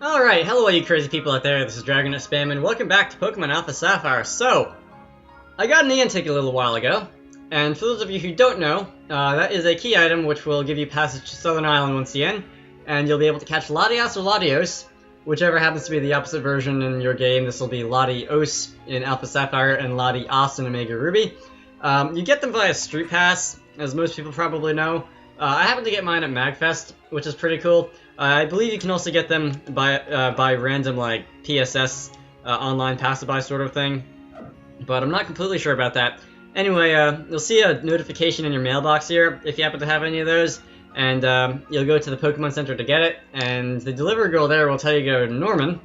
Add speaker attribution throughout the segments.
Speaker 1: Alright, hello all you crazy people out there, this is Dragonite Spam, and welcome back to Pokemon AlphaSapphire. So, I got an Ian ticket a little while ago, and for those of you who don't know, that is a key item which will give you passage to Southern Island once again, and you'll be able to catch Latios or Latios, whichever happens to be the opposite version in your game. This will be Latios in AlphaSapphire and Latios in Omega Ruby. You get them via Street Pass, as most people probably know. I happened to get mine at MagFest, which is pretty cool. I believe you can also get them by random, like, PSS online passerby sort of thing, but I'm not completely sure about that. Anyway, you'll see a notification in your mailbox here if you happen to have any of those, and you'll go to the Pokemon Center to get it, and the delivery girl there will tell you to go to Norman.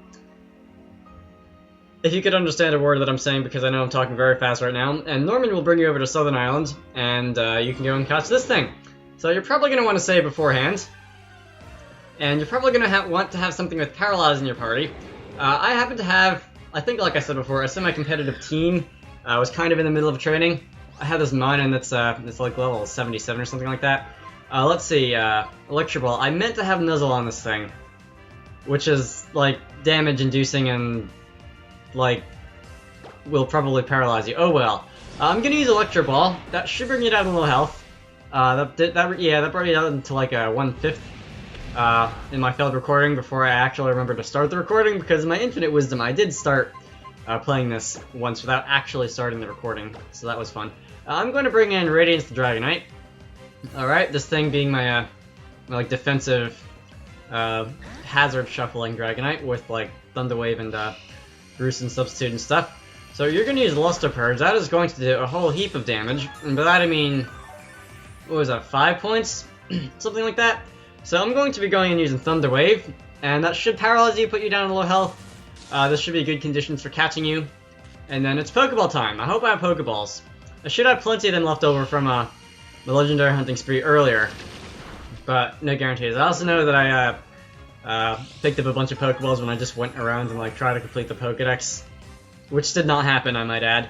Speaker 1: If you could understand a word that I'm saying, because I know I'm talking very fast right now, and Norman will bring you over to Southern Island, and you can go and catch this thing. So you're probably going to want to save beforehand. And you're probably going to want to have something with Paralyze in your party. I happen to have, I think like I said before, a semi-competitive team. I was kind of in the middle of training. I have this Minun that's it's like level 77 or something like that. Let's see, Electro Ball. I meant to have Nuzzle on this thing, which is like damage-inducing and like will probably paralyze you. Oh well. I'm going to use Electro Ball. That should bring you down to low health. That brought you down to like a 1/5. In my failed recording before I actually remembered to start the recording, because in my infinite wisdom I did start playing this once without actually starting the recording, so that was fun. I'm going to bring in Radiance the Dragonite. Alright, this thing being my, like defensive hazard shuffling Dragonite with like Thunder Wave and Roost Substitute and stuff. So you're going to use Luster Purge. That is going to do a whole heap of damage, and by that I mean, what was that, 5 points? Something like that. So I'm going to be going and using Thunder Wave, and that should paralyze you, put you down to low health. This should be good conditions for catching you. And then it's Pokeball time. I hope I have Pokeballs. I should have plenty of them left over from the legendary hunting spree earlier, but no guarantees. I also know that I picked up a bunch of Pokeballs when I just went around and like tried to complete the Pokedex, which did not happen, I might add.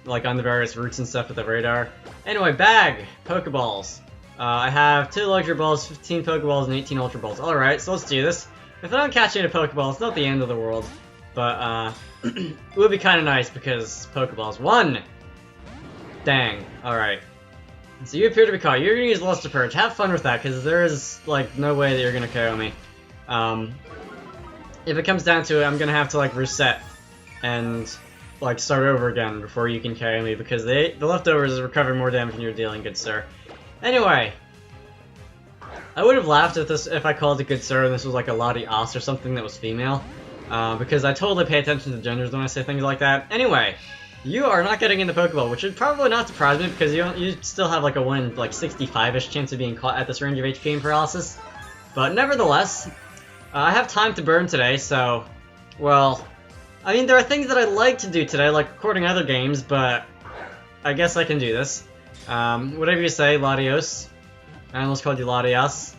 Speaker 1: Like on the various routes and stuff with the radar. Anyway, bag Pokeballs. I have 2 Luxury Balls, 15 Pokeballs, and 18 Ultra Balls. Alright, so let's do this. If I don't catch any Pokeball, it's not the end of the world. But, it would be kind of nice because Pokeballs. 1! Dang. Alright. So you appear to be caught. You're going to use Luster Purge. Have fun with that, because there is, like, no way that you're going to KO me. If it comes down to it, I'm going to have to, like, reset and, like, start over again before you can KO me, because the leftovers recover more damage than you're dealing, good sir. Anyway, I would have laughed at this if I called it good sir and this was like a Latios or something that was female, because I totally pay attention to genders when I say things like that. Anyway, you are not getting into Pokeball, which would probably not surprise me because you still have like a 1 in like 65-ish chance of being caught at this range of HP and paralysis. But nevertheless, I have time to burn today, so, well, I mean there are things that I'd like to do today, like recording other games, but I guess I can do this. Whatever you say, Latios. I almost called you Latios.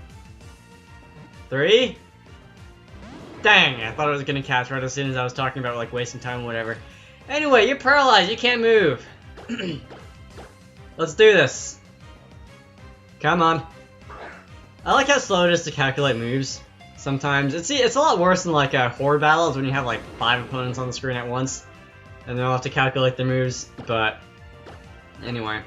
Speaker 1: 3? Dang, I thought I was gonna catch right as soon as I was talking about, like, wasting time or whatever. Anyway, you're paralyzed, you can't move. Let's do this. Come on. I like how slow it is to calculate moves. Sometimes. It's a lot worse than, like, horde battles when you have, like, 5 opponents on the screen at once. And they'll have to calculate their moves, but anyway.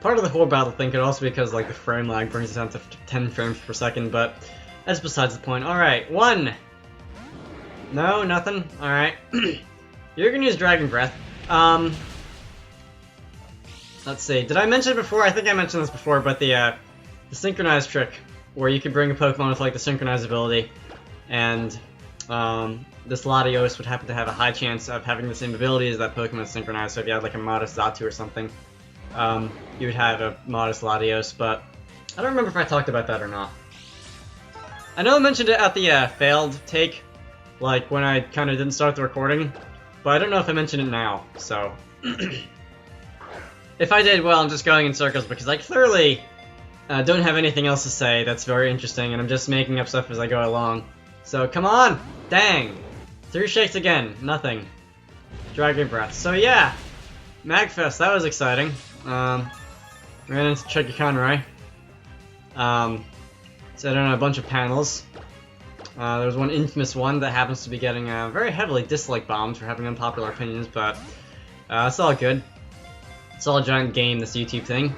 Speaker 1: Part of the whole battle thing could also be because like the frame lag brings it down to 10 frames per second, but that's besides the point. Alright, 1! No, nothing? Alright. You're gonna use Dragon Breath. Let's see, did I mention it before? I think I mentioned this before, but the Synchronize trick, where you could bring a Pokemon with like the Synchronize ability, and this Latios would happen to have a high chance of having the same ability as that Pokemon Synchronized, so if you had like a modest Zatu or something, you would have a modest Latios, but I don't remember if I talked about that or not. I know I mentioned it at the failed take, like when I kind of didn't start the recording, but I don't know if I mentioned it now, so if I did, well, I'm just going in circles because I clearly don't have anything else to say that's very interesting, and I'm just making up stuff as I go along. So come on! Dang! 3 shakes again, nothing. Dragon Breath. So yeah, Magfest, that was exciting. Ran into Chucky Conroy. So I don't know, a bunch of panels. There's one infamous one that happens to be getting very heavily dislike bombed for having unpopular opinions, but it's all good. It's all a giant game, this YouTube thing.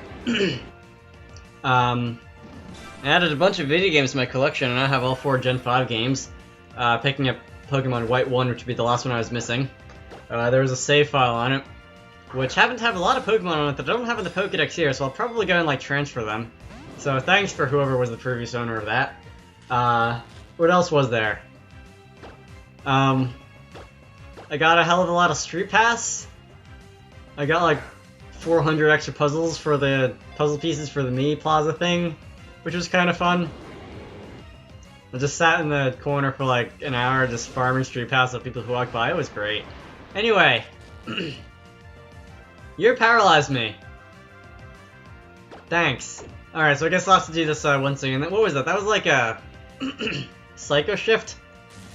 Speaker 1: I added a bunch of video games to my collection, and I have all 4 Gen 5 games. Picking up Pokemon White 1, which would be the last one I was missing. There was a save file on it, which happened to have a lot of Pokemon on it that I don't have in the Pokédex here, so I'll probably go and like transfer them. So thanks for whoever was the previous owner of that. What else was there? I got a hell of a lot of Street Pass. I got like 400 extra puzzles for the puzzle pieces for the mini plaza thing, which was kind of fun. I just sat in the corner for like an hour just farming Street Pass of people who walked by. It was great. Anyway, you paralyzed me. Thanks. Alright, so I guess I'll have to do this once again. What was that? That was like a Psycho Shift?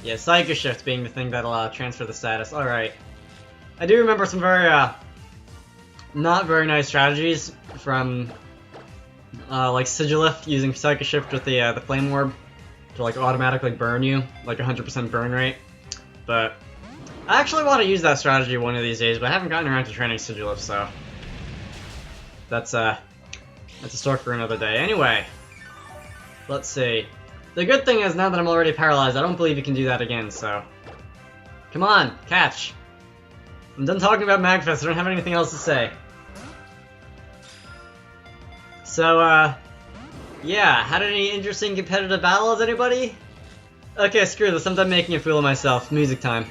Speaker 1: Yeah, Psycho Shift being the thing that'll transfer the status. Alright. I do remember some very not very nice strategies from like Sigilith using Psycho Shift with the Flame Orb to like automatically burn you, like 100% burn rate. But I actually want to use that strategy one of these days, but I haven't gotten around to training Sigilith, so that's a story for another day. Anyway, let's see. The good thing is now that I'm already paralyzed, I don't believe you can do that again, so come on, catch. I'm done talking about Magfest, I don't have anything else to say. So, yeah, had any interesting competitive battles, anybody? Okay, screw this, I'm done making a fool of myself. Music time.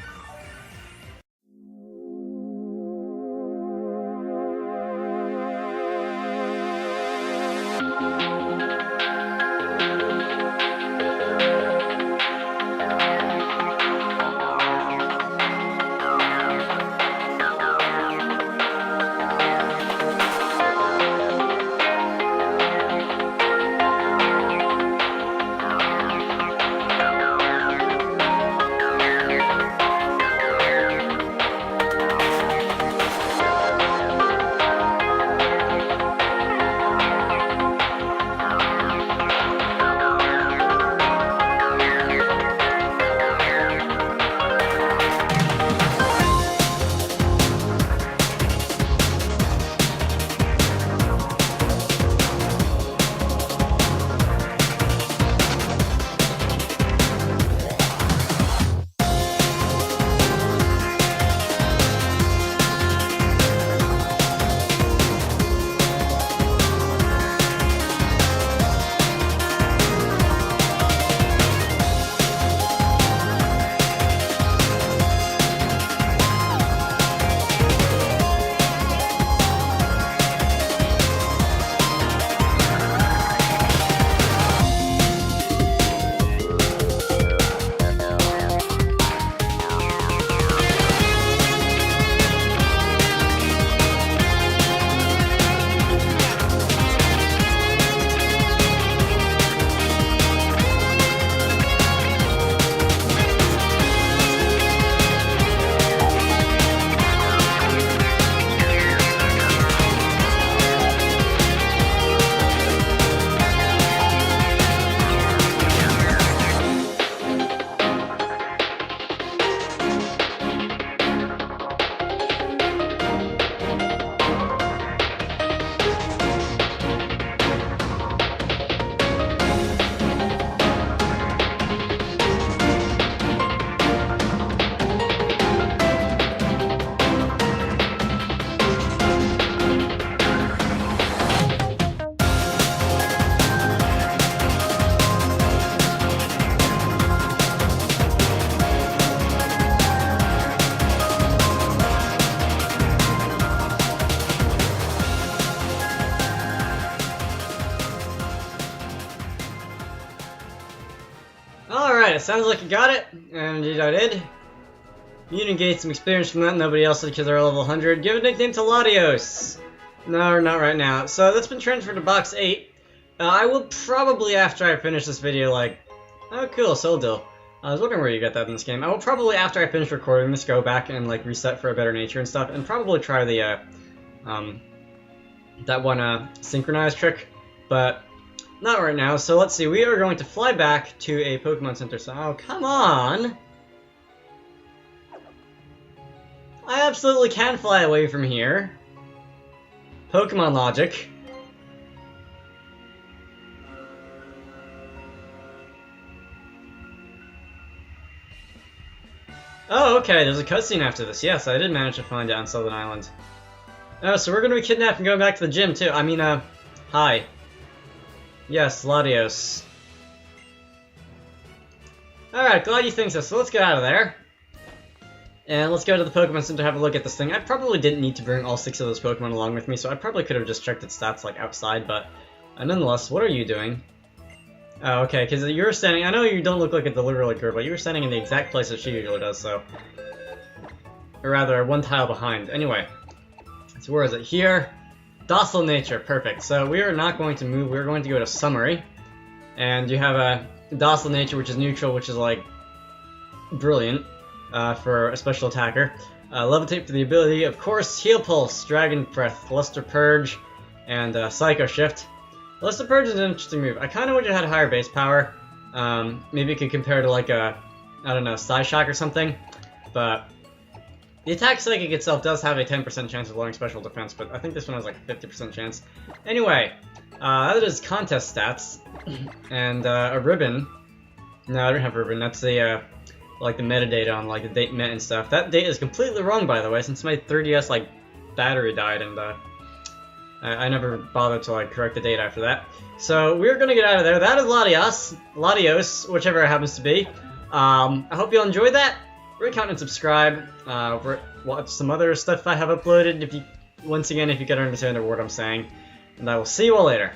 Speaker 1: Alright, it sounds like you got it, and indeed I did. You didn't gain some experience from that, nobody else did because they're level 100. Give a nickname to Latios! No, not right now. So that's been transferred to box 8. I will probably, after I finish this video, like... Oh cool, Soul Deal. I was wondering where you got that in this game. I will probably, after I finish recording this, go back and like reset for a better nature and stuff, and probably try the, that one, synchronized trick. But not right now. So let's see. We are going to fly back to a Pokemon Center. So, oh, come on! I absolutely can fly away from here. Pokemon logic. Oh, okay, there's a cutscene after this. Yes, I did manage to find it on Southern Island. Oh, so we're gonna be kidnapped and going back to the gym, too. I mean, hi. Yes, Latios. Alright, glad you think so. So let's get out of there. And let's go to the Pokemon Center to have a look at this thing. I probably didn't need to bring all 6 of those Pokemon along with me, so I probably could have just checked its stats, like, outside, but... nonetheless, what are you doing? Oh, okay, because you're standing... I know you don't look like a delivery girl, but you were standing in the exact place that she usually does, so... Or rather, one tile behind. Anyway. So where is it? Here. Docile nature. Perfect. So we are not going to move. We're going to go to summary. And you have a docile nature, which is neutral, which is, like, brilliant for a special attacker. Levitate for the ability. Of course, Heal Pulse, Dragon Breath, Luster Purge, and Psycho Shift. Luster Purge is an interesting move. I kind of wish it had higher base power. Maybe it could compare to like a, I don't know, Psyshock or something. But the attack Psychic itself does have a 10% chance of lowering special defense, but I think this one has like a 50% chance. Anyway, that is contest stats. And a ribbon. No, I don't have a ribbon. That's the, like the metadata on like the date met and stuff. That date is completely wrong, by the way, since my 3DS like battery died and I never bothered to like correct the date after that. So we're gonna get out of there. That is Latios, whichever it happens to be. I hope you all enjoyed that. Rate, comment, and subscribe. Watch some other stuff I have uploaded. If you, once again, if you can understand a word I'm saying, and I will see you all later.